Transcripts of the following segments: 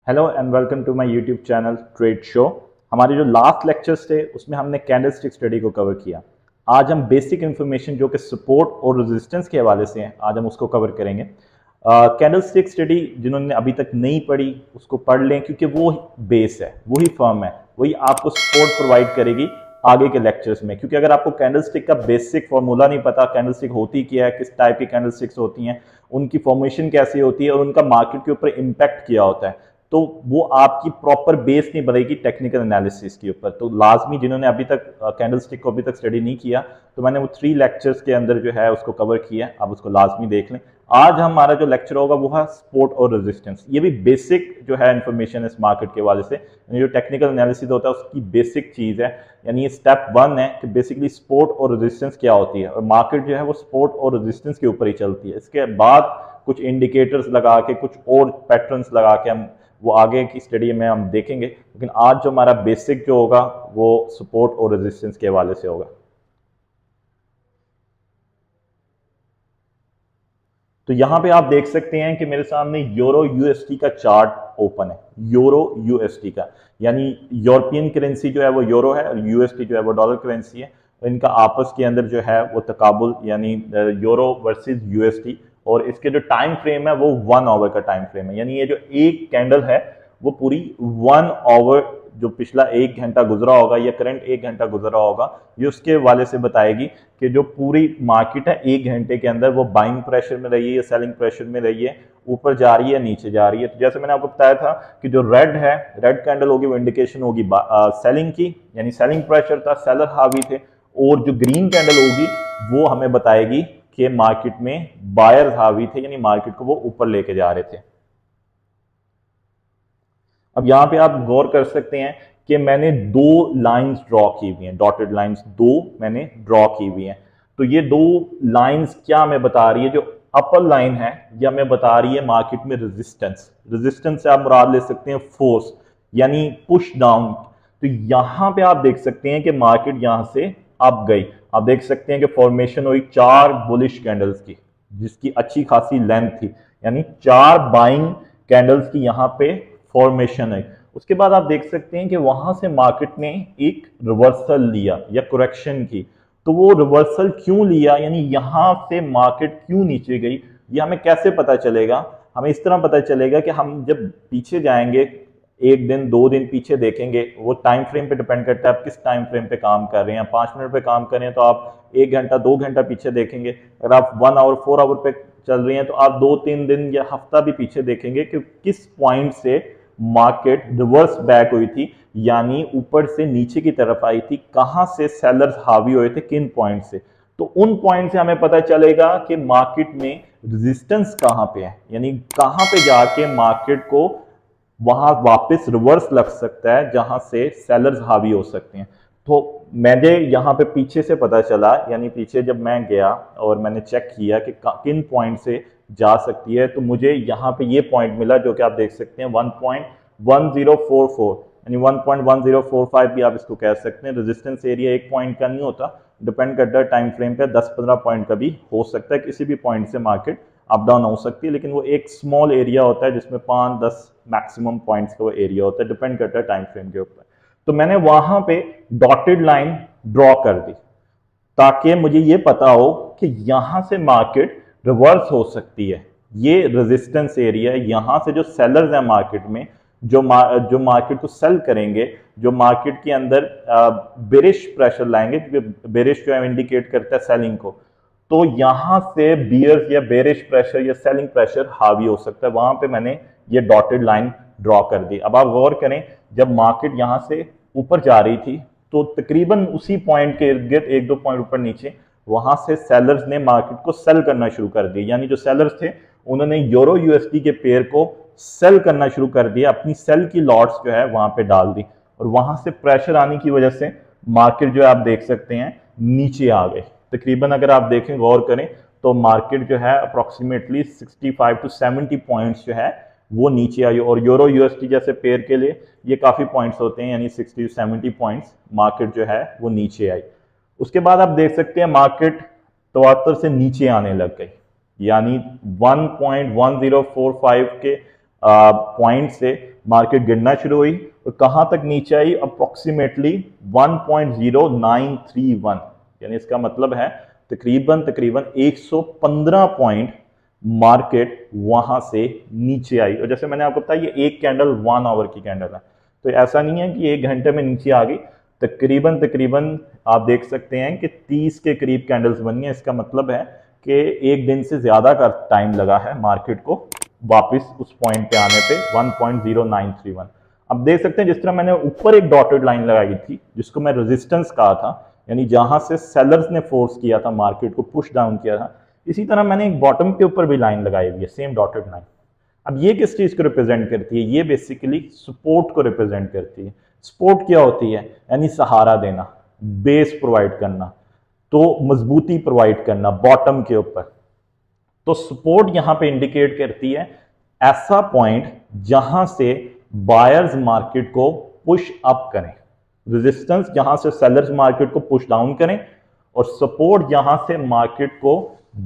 Hello and welcome to my YouTube channel trade show. हमारे जो last lectures थे उसमें हमने कैंडलस्टिक स्टडी को कवर किया। आज हम बेसिक इन्फॉर्मेशन जो कि सपोर्ट और रेजिस्टेंस के हवाले से हैं, आज हम उसको कवर करेंगे। कैंडलस्टिक स्टडी जिन्होंने अभी तक नहीं पढ़ी उसको पढ़ लें, क्योंकि वो बेस है, वही फर्म है, वही आपको सपोर्ट प्रोवाइड करेगी आगे के लेक्चर्स में। क्योंकि अगर आपको कैंडलस्टिक का बेसिक फॉर्मूला नहीं पता, कैंडलस्टिक होती क्या है, किस टाइप की कैंडलस्टिक्स होती हैं, उनकी फॉर्मेशन कैसी होती है और उनका मार्केट के ऊपर इम्पैक्ट क्या होता है, तो वो आपकी प्रॉपर बेस नहीं बनेगी टेक्निकल एनालिसिस के ऊपर। तो लाजमी जिन्होंने अभी तक कैंडलस्टिक को अभी तक स्टडी नहीं किया, तो मैंने वो 3 लेक्चर्स के अंदर जो है उसको कवर किया, आप उसको लाजमी देख लें। आज हमारा जो लेक्चर होगा वो है सपोर्ट और रेजिस्टेंस। ये भी बेसिक जो है इंफॉर्मेशन इस मार्केट के हवाले से, जो टेक्निकल एनालिसिस होता है उसकी बेसिक चीज़ है, यानी ये स्टेप 1 है कि बेसिकली सपोर्ट और रेजिस्टेंस क्या होती है, और मार्केट जो है वो सपोर्ट और रेजिस्टेंस के ऊपर ही चलती है। इसके बाद कुछ इंडिकेटर्स लगा के, कुछ और पैटर्न्स लगा के हम वो आगे की स्टडी में हम देखेंगे, लेकिन आज जो हमारा बेसिक जो होगा वो सपोर्ट और रेजिस्टेंस के हवाले से होगा। तो यहां पे आप देख सकते हैं कि मेरे सामने यूरो यूएसटी का चार्ट ओपन है। यूरो यूएसटी का, यानी यूरोपियन करेंसी जो है वो यूरो है और यूएसटी जो है वो डॉलर करेंसी है, और इनका आपस के अंदर जो है वो तकाबुल, यानी यूरो वर्सेस यूएसटी, और इसके जो टाइम फ्रेम है वो 1 आवर का टाइम फ्रेम है। यानी ये जो एक कैंडल है वो पूरी 1 आवर, जो पिछला 1 घंटा गुजरा होगा या करंट 1 घंटा गुजरा होगा, ये उसके हवाले से बताएगी कि जो पूरी मार्केट है 1 घंटे के अंदर वो बाइंग प्रेशर में रही है या सेलिंग प्रेशर में रही है, ऊपर जा रही है नीचे जा रही है। तो जैसे मैंने आपको बताया था कि जो रेड है, रेड कैंडल होगी, वो इंडिकेशन होगी सेलिंग की, यानी सेलिंग प्रेशर था, सेलर हावी थे, और जो ग्रीन कैंडल होगी वो हमें बताएगी कि मार्केट में बायर्स हावी थे, यानी मार्केट को वो ऊपर लेके जा रहे थे। अब यहां पे आप गौर कर सकते हैं कि मैंने 2 लाइंस ड्रॉ की हुई हैं, डॉटेड लाइंस 2 मैंने ड्रॉ की हुई हैं। तो ये 2 लाइंस क्या हमें बता रही है? जो अपर लाइन है ये हमें बता रही है मार्केट में रेजिस्टेंस। रेजिस्टेंस से आप मुराद ले सकते हैं फोर्स, यानी पुश डाउन। तो यहां पे आप देख सकते हैं कि मार्केट यहां से अप गई। आप देख सकते हैं कि फॉर्मेशन हुई 4 बुलिश कैंडल्स की, जिसकी अच्छी खासी लेंथ थी, यानी 4 बाइंग कैंडल्स की यहां पे फॉर्मेशन है। उसके बाद आप देख सकते हैं कि वहां से मार्केट ने एक रिवर्सल लिया या करेक्शन की। तो वो रिवर्सल क्यों लिया, यानी यहां से मार्केट क्यों नीचे गई, ये हमें कैसे पता चलेगा? हमें इस तरह पता चलेगा कि हम जब पीछे जाएंगे, 1 दिन 2 दिन पीछे देखेंगे, वो टाइम फ्रेम पे डिपेंड करता है आप किस टाइम फ्रेम पे काम कर रहे हैं। 5 मिनट पे काम कर रहे हैं तो आप 1 घंटा 2 घंटा पीछे देखेंगे। अगर आप 1 आवर 4 आवर पे चल रही हैं तो आप 2-3 दिन या हफ्ता भी पीछे देखेंगे कि किस पॉइंट से मार्केट रिवर्स बैक हुई थी, यानी ऊपर से नीचे की तरफ आई थी, कहां से सेलर्स हावी हुए थे, किन पॉइंट से। तो उन पॉइंट से हमें पता चलेगा कि मार्केट में रेजिस्टेंस कहां पे है, यानी कहां पे जाके मार्केट को वहां वापस रिवर्स लग सकता है जहां से सेलर्स हावी हो सकते हैं। तो मुझे यहाँ पे पीछे से पता चला, यानी पीछे जब मैं गया और मैंने चेक किया कि किन पॉइंट से जा सकती है, तो मुझे यहाँ पे ये पॉइंट मिला जो कि आप देख सकते हैं 1.1044, यानी 1.1045 भी आप इसको कह सकते हैं। रेजिस्टेंस एरिया एक पॉइंट का नहीं होता, डिपेंड करता है टाइम फ्रेम पे, 10-15 पॉइंट का भी हो सकता है, किसी भी पॉइंट से मार्केट अप डाउन हो सकती है, लेकिन वो एक स्मॉल एरिया होता है जिसमें 5-10 मैक्सिमम पॉइंट्स का वो एरिया होता है, डिपेंड करता है टाइम फ्रेम के ऊपर। तो मैंने वहां पे डॉटेड लाइन ड्रॉ कर दी ताकि मुझे ये पता हो कि यहां से मार्केट रिवर्स हो सकती है। ये रेजिस्टेंस एरिया है, यहां से जो सेलर्स हैं मार्केट में, जो मार्केट को सेल करेंगे, जो मार्केट के अंदर बेरिश प्रेशर लाएंगे, क्योंकि बेरिश जो है इंडिकेट करता है सेलिंग को, तो यहां से बियर्स या बेरिश प्रेशर या सेलिंग प्रेशर हावी हो सकता है। वहां पे मैंने ये डॉटेड लाइन ड्रॉ कर दी। अब आप गौर करें, जब मार्केट यहां से ऊपर जा रही थी तो तकरीबन उसी पॉइंट के इर्द गिर्द 1-2 पॉइंट ऊपर नीचे वहां से सेलर्स ने मार्केट को सेल करना शुरू कर दिया, यानी जो सेलर्स थे उन्होंने यूरो यूएसडी के पेयर को सेल करना शुरू कर दिया, अपनी सेल की लॉट्स जो है वहां पे डाल दी, और वहां से प्रेशर आने की वजह से मार्केट जो है आप देख सकते हैं नीचे आ गए। तकरीबन अगर आप देखें, गौर करें, तो मार्केट जो है अप्रॉक्सीमेटली 65 to 70 पॉइंट्स जो है वो नीचे आई, और यूरो यूएसडी जैसे पेयर के लिए ये काफी पॉइंट्स होते हैं, यानी 60 to 70 पॉइंट्स मार्केट जो है वो नीचे आई। उसके बाद आप देख सकते हैं मार्केट 73 से नीचे आने लग गई, यानी 1.1045 के पॉइंट से मार्केट गिरना शुरू हुई और कहां तक नीचे आई, अप्रोक्सीमेटली 1.0931, यानी इसका मतलब है तकरीबन 115 पॉइंट मार्केट वहां से नीचे आई। और जैसे मैंने आपको बताया ये एक कैंडल 1 आवर की कैंडल है, तो ऐसा नहीं है कि 1 घंटे में नीचे आ गई, तकरीबन आप देख सकते हैं कि 30 के करीब कैंडल्स बनी है। इसका मतलब है कि एक दिन से ज्यादा का टाइम लगा है मार्केट को वापस उस पॉइंट पे आने पे 1.0931। अब देख सकते हैं जिस तरह मैंने ऊपर एक डॉटेड लाइन लगाई थी जिसको मैं रेजिस्टेंस कहा था, यानी जहां से सेलर्स ने फोर्स किया था मार्केट को, पुश डाउन किया था, इसी तरह मैंने एक बॉटम के ऊपर भी लाइन लगाई हुई है, सेम डॉटेड लाइन। अब ये किस चीज को रिप्रेजेंट करती है, ये बेसिकली सपोर्ट को रिप्रेजेंट करती है। सपोर्ट क्या होती है, यानी सहारा देना, बेस प्रोवाइड करना, तो मजबूती प्रोवाइड करना बॉटम के ऊपर। तो सपोर्ट यहां पे इंडिकेट करती है ऐसा पॉइंट जहां से बायर्स मार्केट को पुश अप करें, रेजिस्टेंस जहां से सेलर्स मार्केट को पुश डाउन करें, और सपोर्ट जहां से मार्केट को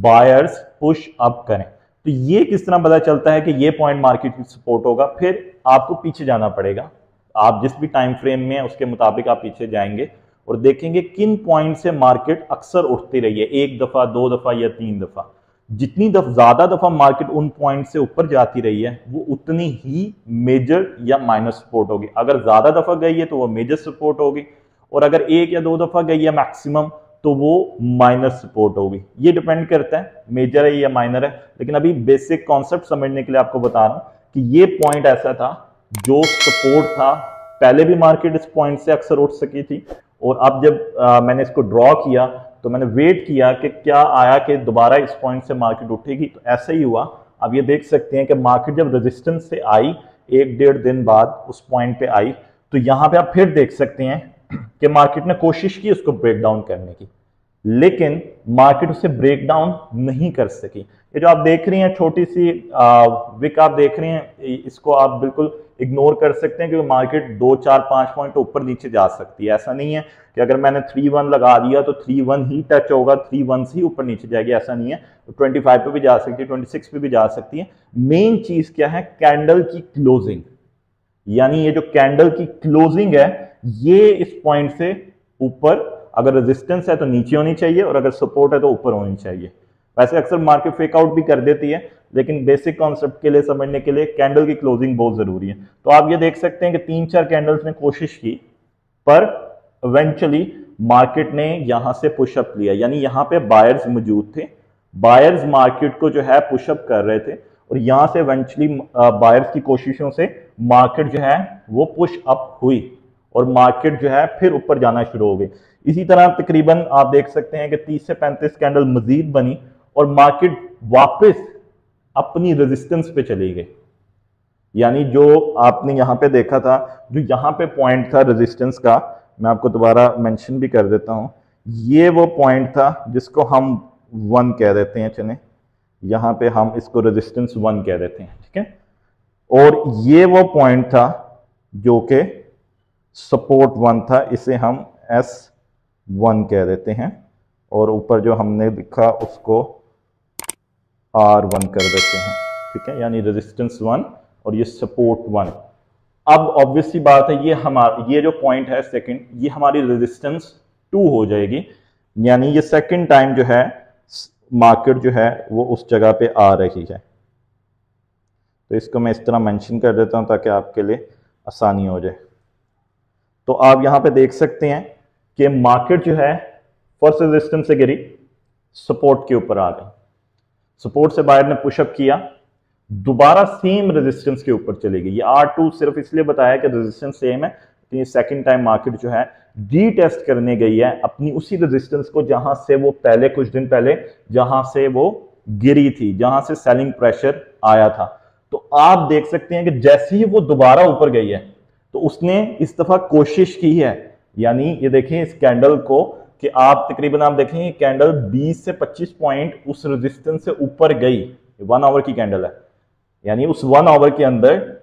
बायर्स पुश अप करें। तो ये किस तरह पता चलता है कि ये पॉइंट मार्केट की सपोर्ट होगा, फिर आपको पीछे जाना पड़ेगा। आप जिस भी टाइम फ्रेम में है उसके मुताबिक आप पीछे जाएंगे और देखेंगे किन पॉइंट से मार्केट अक्सर उठती रही है, 1 दफा 2 दफा या 3 दफा। जितनी ज्यादा दफा मार्केट उन पॉइंट से ऊपर जाती रही है वो उतनी ही मेजर या माइनर सपोर्ट होगी। अगर ज्यादा दफा गई है तो वो मेजर सपोर्ट होगी, और अगर 1 या 2 दफा गई है मैक्सिमम तो वो माइनर सपोर्ट होगी। ये डिपेंड करता है मेजर है या माइनर है। लेकिन अभी बेसिक कॉन्सेप्ट समझने के लिए आपको बता रहा हूं कि ये पॉइंट ऐसा था जो सपोर्ट था, पहले भी मार्केट इस पॉइंट से अक्सर उठ सकी थी, और अब जब मैंने इसको ड्रॉ किया तो मैंने वेट किया कि क्या आया कि दोबारा इस पॉइंट से मार्केट उठेगी, तो ऐसा ही हुआ। अब ये देख सकते हैं कि मार्केट जब रेजिस्टेंस से आई 1-1.5 दिन बाद उस पॉइंट पे आई, तो यहां पे आप फिर देख सकते हैं कि मार्केट ने कोशिश की उसको ब्रेक डाउन करने की, लेकिन मार्केट उसे ब्रेक डाउन नहीं कर सकी। ये जो आप देख रही हैं छोटी सी विक आप देख रहे हैं, इसको आप बिल्कुल इग्नोर कर सकते हैं क्योंकि मार्केट 2, 4, 5 पॉइंट ऊपर नीचे जा सकती है। ऐसा नहीं है कि अगर मैंने 3-1 लगा दिया तो 3-1 ही टच होगा, 3-1 से ही ऊपर नीचे जाएगी, ऐसा नहीं है। तो 25 पे भी जा सकती है, 26 पे भी जा सकती है। मेन चीज क्या है, कैंडल की क्लोजिंग, यानी ये जो कैंडल की क्लोजिंग है ये इस पॉइंट से ऊपर, अगर रेजिस्टेंस है तो नीचे होनी चाहिए और अगर सपोर्ट है तो ऊपर होनी चाहिए। वैसे अक्सर मार्केट फेक आउट भी कर देती है, लेकिन बेसिक कॉन्सेप्ट के लिए समझने के लिए कैंडल की क्लोजिंग बहुत जरूरी है। तो आप ये देख सकते हैं कि 3-4 कैंडल्स ने कोशिश की, पर इवेंचुअली मार्केट ने यहां से पुशअप लिया, यानी यहां पे बायर्स मौजूद थे, बायर्स मार्केट को जो है पुशअप कर रहे थे, और यहां से इवेंचुअली बायर्स की कोशिशों से मार्केट जो है वो पुश अप हुई और मार्केट जो है फिर ऊपर जाना शुरू हो गई। इसी तरह तकरीबन आप देख सकते हैं कि 30 से 35 कैंडल मजीद बनी और मार्केट वापस अपनी रेजिस्टेंस पे चली गई। यानी जो आपने यहां पे देखा था, जो यहां पे पॉइंट था रेजिस्टेंस का, मैं आपको दोबारा मेंशन भी कर देता हूं, ये वो पॉइंट था जिसको हम 1 कह देते हैं, चलें यहां पे हम इसको रेजिस्टेंस 1 कह देते हैं, ठीक है। और ये वो पॉइंट था जो कि सपोर्ट 1 था, इसे हम S1 कह देते हैं, और ऊपर जो हमने लिखा उसको R1 कर देते हैं, ठीक है। यानी रेजिस्टेंस 1 और ये सपोर्ट 1। अब ऑब्वियसली बात है ये जो पॉइंट है सेकंड, ये हमारी रेजिस्टेंस 2 हो जाएगी, यानी ये सेकंड टाइम जो है मार्केट जो है वो उस जगह पे आ रही है। तो इसको मैं इस तरह मेंशन कर देता हूं ताकि आपके लिए आसानी हो जाए। तो आप यहां पे देख सकते हैं कि मार्केट जो है फर्स्ट रेजिस्टेंस से गिरी, सपोर्ट के ऊपर आ गई, सपोर्ट से बायर ने पुशअप किया, दोबारा सेम रेजिस्टेंस के ऊपर चली गई। ये R2 सिर्फ इसलिए बताया कि रेजिस्टेंस सेम है, तो ये सेकंड टाइम मार्केट जो है रीटेस्ट करने गई है अपनी उसी रेजिस्टेंस को जहां से वो पहले कुछ दिन पहले जहां से वो गिरी थी, जहां से सेलिंग प्रेशर आया था। तो आप देख सकते हैं कि जैसे ही वो दोबारा ऊपर गई है तो उसने इस दफा कोशिश की है, यानी ये देखें इस कैंडल को कि आप तकरीबन आप देखें ये कैंडल 20 से 25 पॉइंट उस रेजिस्टेंस से ऊपर गई, 1 आवर की कैंडल है, यानी उस 1 आवर के अंदर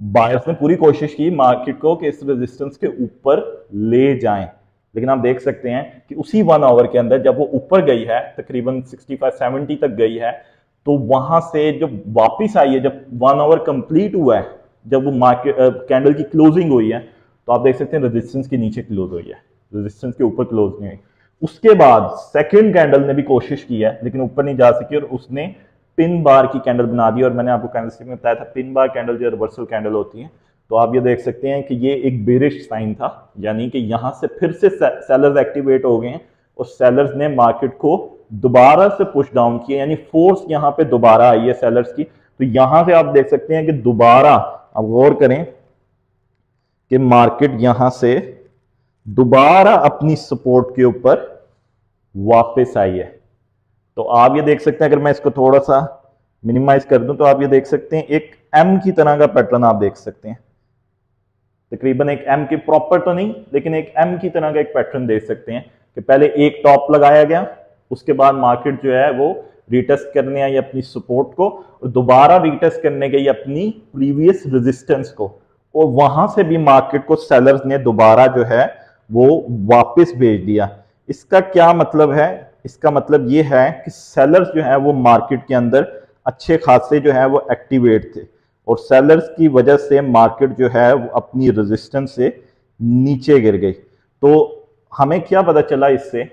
बायर्स ने पूरी कोशिश की मार्केट को कि इस रेजिस्टेंस के ऊपर ले जाएं। लेकिन आप देख सकते हैं कि उसी 1 आवर के अंदर जब वो ऊपर गई है तकरीबन 65-70 तक गई है, तो वहां से जब वापिस आई है, जब 1 आवर कंप्लीट हुआ है जब वो मार्केट कैंडल की क्लोजिंग हुई है तो आप देख सकते हैं रेजिस्टेंस के नीचे क्लोज हुई है, रेजिस्टेंस के ऊपर क्लोज नहीं हुई। उसके बाद सेकंड कैंडल ने भी कोशिश की है लेकिन ऊपर नहीं जा सकी और उसने पिन बार की कैंडल बना दी। और मैंने आपको कैंडलस्टिक में बताया था पिन बार कैंडल जो रिवर्सल कैंडल होती है। तो आप ये देख सकते हैं कि ये एक बेरिश साइन था, यानी कि यहां से फिर से सेलर्स एक्टिवेट हो गए हैं और सेलर्स ने मार्केट को दोबारा से पुश डाउन किया, यानी फोर्स यहां पे दोबारा आई है सेलर्स की। तो यहां से आप देख सकते हैं कि दोबारा आप गौर करें कि मार्केट यहां से दोबारा अपनी सपोर्ट के ऊपर वापस आई है। तो आप ये देख सकते हैं, अगर मैं इसको थोड़ा सा मिनिमाइज कर दूं तो आप ये देख सकते हैं एक एम की तरह का पैटर्न आप देख सकते हैं, तकरीबन एक एम के प्रॉपर तो नहीं लेकिन एक एम की तरह का एक पैटर्न देख सकते हैं कि पहले एक टॉप लगाया गया, उसके बाद मार्केट जो है वो रिटेस्ट करने आई अपनी सपोर्ट को और दोबारा रिटेस्ट करने गई अपनी प्रीवियस रेजिस्टेंस को, और वहां से भी मार्केट को सेलर्स ने दोबारा जो है वो वापस भेज दिया। इसका क्या मतलब है? इसका मतलब ये है कि सेलर्स जो है वो मार्केट के अंदर अच्छे खासे जो है वो एक्टिवेट थे और सेलर्स की वजह से मार्केट जो है वो अपनी रेजिस्टेंस से नीचे गिर गई। तो हमें क्या पता चला इससे?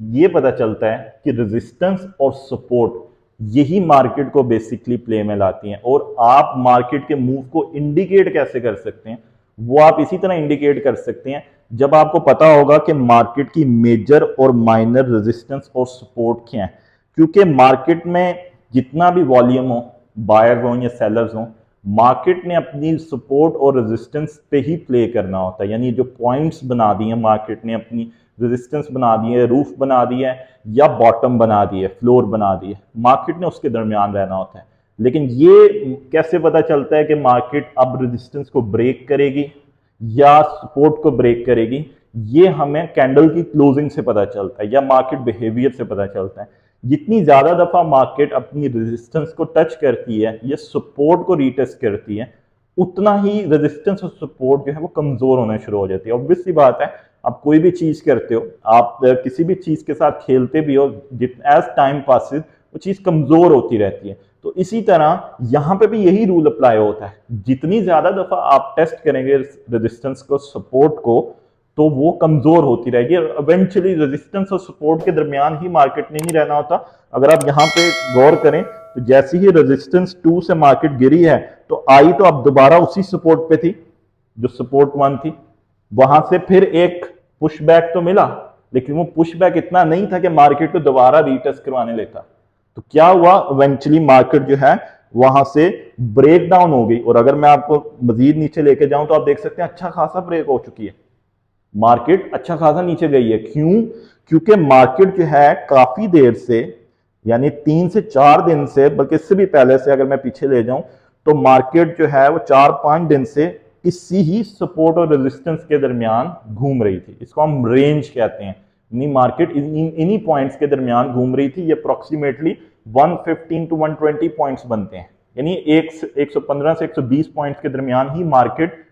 ये पता चलता है कि रेजिस्टेंस और सपोर्ट यही मार्केट को बेसिकली प्ले में लाती हैं। और आप मार्केट के मूव को इंडिकेट कैसे कर सकते हैं? वो आप इसी तरह इंडिकेट कर सकते हैं जब आपको पता होगा कि मार्केट की मेजर और माइनर रेजिस्टेंस और सपोर्ट क्या है। क्योंकि मार्केट में जितना भी वॉल्यूम हो, बायर्स हो या सेलर्स हो, मार्केट ने अपनी सपोर्ट और रेजिस्टेंस पे ही प्ले करना होता है। यानी जो पॉइंट्स बना दिए हैं मार्केट ने, अपनी रेजिस्टेंस बना दी है, रूफ बना दी है या बॉटम बना दी है, फ्लोर बना दी है, मार्केट ने उसके दरमियान रहना होता है। लेकिन ये कैसे पता चलता है कि मार्केट अब रेजिस्टेंस को ब्रेक करेगी या सपोर्ट को ब्रेक करेगी? ये हमें कैंडल की क्लोजिंग से पता चलता है या मार्केट बिहेवियर से पता चलता है। जितनी ज्यादा दफा मार्केट अपनी रेजिस्टेंस को टच करती है या सपोर्ट को रीटेस्ट करती है, उतना ही रेजिस्टेंस और सपोर्ट जो है वो कमजोर होना शुरू हो जाती है। ऑब्वियस सी बात है, आप कोई भी चीज करते हो, आप किसी भी चीज के साथ खेलते भी हो, एज टाइम पासिस वो चीज कमजोर होती रहती है। तो इसी तरह यहां पे भी यही रूल अप्लाई होता है। जितनी ज्यादा दफा आप टेस्ट करेंगे रेजिस्टेंस को, सपोर्ट को, तो वो कमजोर होती रहेगी और इवेंचुअली रेजिस्टेंस और सपोर्ट के दरमियान ही मार्केट नहीं रहना होता। अगर आप यहाँ पे गौर करें तो जैसे ही रेजिस्टेंस 2 से मार्केट गिरी है तो आई तो अब दोबारा उसी सपोर्ट पे थी जो सपोर्ट 1 थी। वहां से फिर एक पुशबैक तो मिला, लेकिन वो पुशबैक इतना नहीं था कि मार्केट को दोबारा रीटेस्ट करवाने लेता। तो क्या हुआ? इवेंचुअली मार्केट जो है वहां से ब्रेक डाउन हो गई। और अगर मैं आपको मजीद नीचे लेके जाऊं तो आप देख सकते हैं अच्छा खासा ब्रेक हो चुकी है, मार्केट अच्छा खासा नीचे गई है। क्यों? क्योंकि मार्केट जो है काफी देर से, यानी 3 से 4 दिन से, बल्कि इससे भी पहले से अगर मैं पीछे ले जाऊं तो मार्केट जो है वो 4-5 दिन से इसी ही सपोर्ट और रेजिस्टेंस के दरमियान घूम रही थी। इसको हम रेंज कहते हैं। यानी मार्केट इन्हीं पॉइंट्स के दरमियान घूम रही थी। ये अप्रोक्सीमेटली 115 to 120 पॉइंट्स बनते हैं, यानी 115 से 120 पॉइंट्स के दरमियान ही मार्केट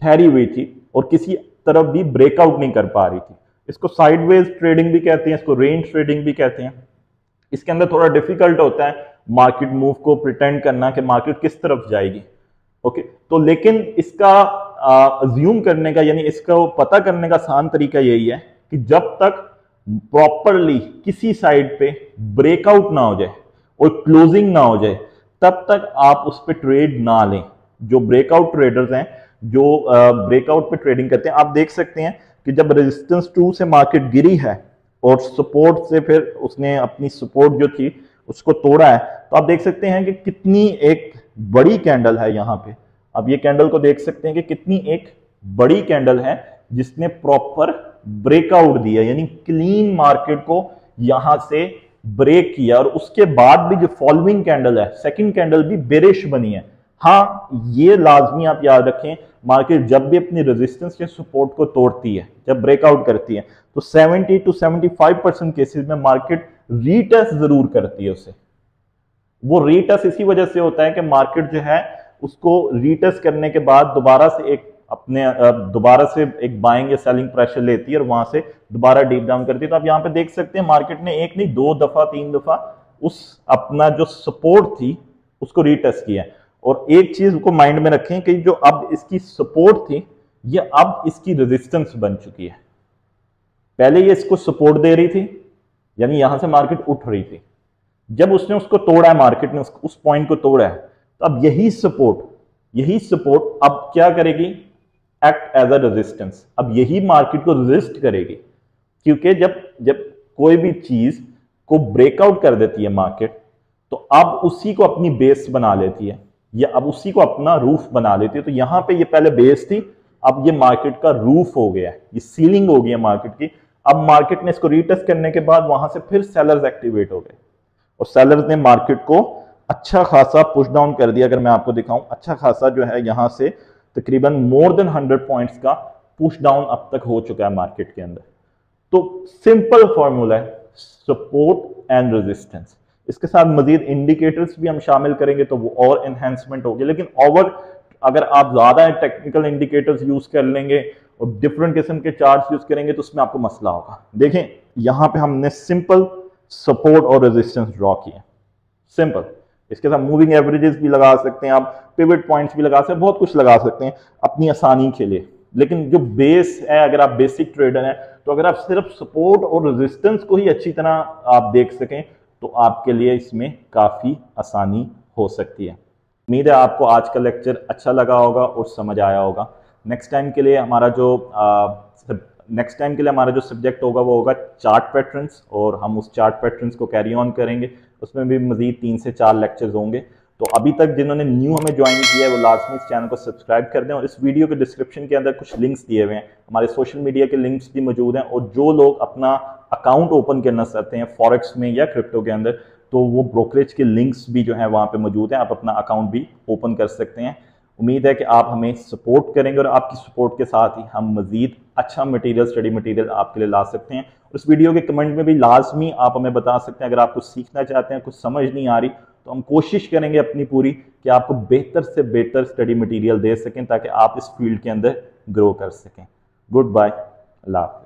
ठहरी हुई थी और किसी तरफ भी ब्रेकआउट नहीं कर पा रही थी। इसको साइडवेज ट्रेडिंग भी कहते हैं, इसको रेंज ट्रेडिंग भी कहते हैं। इसके अंदर थोड़ा डिफिकल्ट होता है मार्केट मूव को प्रिटेंड करना कि मार्केट किस तरफ जाएगी। ओके, तो लेकिन इसका अज्यूम करने का, यानी इसका पता करने का आसान तरीका यही है कि जब तक प्रॉपरली किसी साइड पे ब्रेकआउट ना हो जाए और क्लोजिंग ना हो जाए, तब तक आप उस पर ट्रेड ना लें। जो ब्रेकआउट ट्रेडर्स हैं, जो ब्रेकआउट पे ट्रेडिंग करते हैं, आप देख सकते हैं कि जब रेजिस्टेंस 2 से मार्केट गिरी है और सपोर्ट से फिर उसने अपनी सपोर्ट जो थी उसको तोड़ा है, तो आप देख सकते हैं कि कितनी एक बड़ी कैंडल है। यहाँ पे आप ये कैंडल को देख सकते हैं कि कितनी एक बड़ी कैंडल है जिसने प्रॉपर ब्रेकआउट दिया, यानी क्लीन मार्केट को यहां से ब्रेक किया। और उसके बाद भी जो फॉलोइंग कैंडल है, सेकंड कैंडल भी बेरिश बनी है। हाँ, ये लाजमी आप याद रखें, मार्केट जब भी अपनी रेजिस्टेंस या सपोर्ट को तोड़ती है, जब ब्रेकआउट करती है, तो 70 to 75% केसेस में मार्केट रीटेस्ट जरूर करती है उसे। वो रीटेस्ट इसी वजह से होता है कि मार्केट जो है उसको रीटेस्ट करने के बाद दोबारा से एक बाइंग या सेलिंग प्रेशर लेती है और वहां से दोबारा डीप डाउन करती है। तो आप यहाँ पे देख सकते हैं मार्केट ने एक नहीं 2 दफा 3 दफा उस अपना जो सपोर्ट थी उसको रीटेस्ट किया है। और एक चीज को माइंड में रखें कि जो अब इसकी सपोर्ट थी ये अब इसकी रेजिस्टेंस बन चुकी है। पहले ये इसको सपोर्ट दे रही थी, यानी यहां से मार्केट उठ रही थी। जब उसने उसको तोड़ा है, मार्केट ने उस पॉइंट को तोड़ा है, तो अब यही सपोर्ट अब क्या करेगी, एक्ट एज अ रेजिस्टेंस। अब यही मार्केट को रेजिस्ट करेगी, क्योंकि जब कोई भी चीज को ब्रेकआउट कर देती है मार्केट, तो अब उसी को अपनी बेस बना लेती है, या अब उसी को अपना रूफ बना लेती है। तो यहां पे ये पहले बेस थी, अब ये मार्केट का रूफ हो गया है, ये सीलिंग हो गई है मार्केट की। अब मार्केट ने इसको रीटेस्ट करने के बाद वहां से फिर सेलर्स एक्टिवेट हो गए और सेलर्स ने मार्केट को अच्छा खासा पुश डाउन कर दिया। अगर मैं आपको दिखाऊं, अच्छा खासा जो है यहां से तकरीबन मोर देन 100 पॉइंट्स का पुश डाउन अब तक हो चुका है मार्केट के अंदर। तो सिंपल फॉर्मूला है, सपोर्ट एंड रेजिस्टेंस। इसके साथ मजीद इंडिकेटर्स भी हम शामिल करेंगे तो वो और एनहेंसमेंट होगी। लेकिन अगर आप ज्यादा टेक्निकल इंडिकेटर्स यूज कर लेंगे और डिफरेंट किस्म के चार्ट्स यूज करेंगे तो उसमें आपको मसला होगा। देखें यहां पे हमने सिंपल सपोर्ट और रेजिस्टेंस ड्रॉ किया, सिंपल। इसके साथ मूविंग एवरेजेस भी लगा सकते हैं आप, पिवट पॉइंट्स भी लगा सकते हैं, बहुत कुछ लगा सकते हैं अपनी आसानी के लिए। लेकिन जो बेस है, अगर आप बेसिक ट्रेडर हैं, तो अगर आप सिर्फ सपोर्ट और रेजिस्टेंस को ही अच्छी तरह आप देख सकें तो आपके लिए इसमें काफी आसानी हो सकती है। उम्मीद है आपको आज का लेक्चर अच्छा लगा होगा और समझ आया होगा। नेक्स्ट टाइम के लिए हमारा जो सब्जेक्ट होगा वो होगा चार्ट पैटर्न्स, और हम उस चार्ट पैटर्न्स को कैरी ऑन करेंगे। उसमें भी मजीद 3 से 4 लेक्चर्स होंगे। तो अभी तक जिन्होंने न्यू हमें ज्वाइन किया है वो लाजमी इस चैनल को सब्सक्राइब कर दें, और इस वीडियो के डिस्क्रिप्शन के अंदर कुछ लिंक्स दिए हुए हैं, हमारे सोशल मीडिया के लिंक्स भी मौजूद हैं। और जो लोग अपना अकाउंट ओपन करना चाहते हैं फॉरेक्स में या क्रिप्टो के अंदर, तो वो ब्रोकरेज के लिंक्स भी जो है वहाँ पे मौजूद हैं, आप अपना अकाउंट भी ओपन कर सकते हैं। उम्मीद है कि आप हमें सपोर्ट करेंगे और आपकी सपोर्ट के साथ ही हम मजीद अच्छा मटेरियल, स्टडी मटेरियल आपके लिए ला सकते हैं। उस वीडियो के कमेंट में भी लाजमी आप हमें बता सकते हैं, अगर आप कुछ सीखना चाहते हैं, कुछ समझ नहीं आ रही, तो हम कोशिश करेंगे अपनी पूरी कि आपको बेहतर से बेहतर स्टडी मटेरियल दे सकें ताकि आप इस फील्ड के अंदर ग्रो कर सकें। गुड बाय, अल्लाह हाफ़िज़।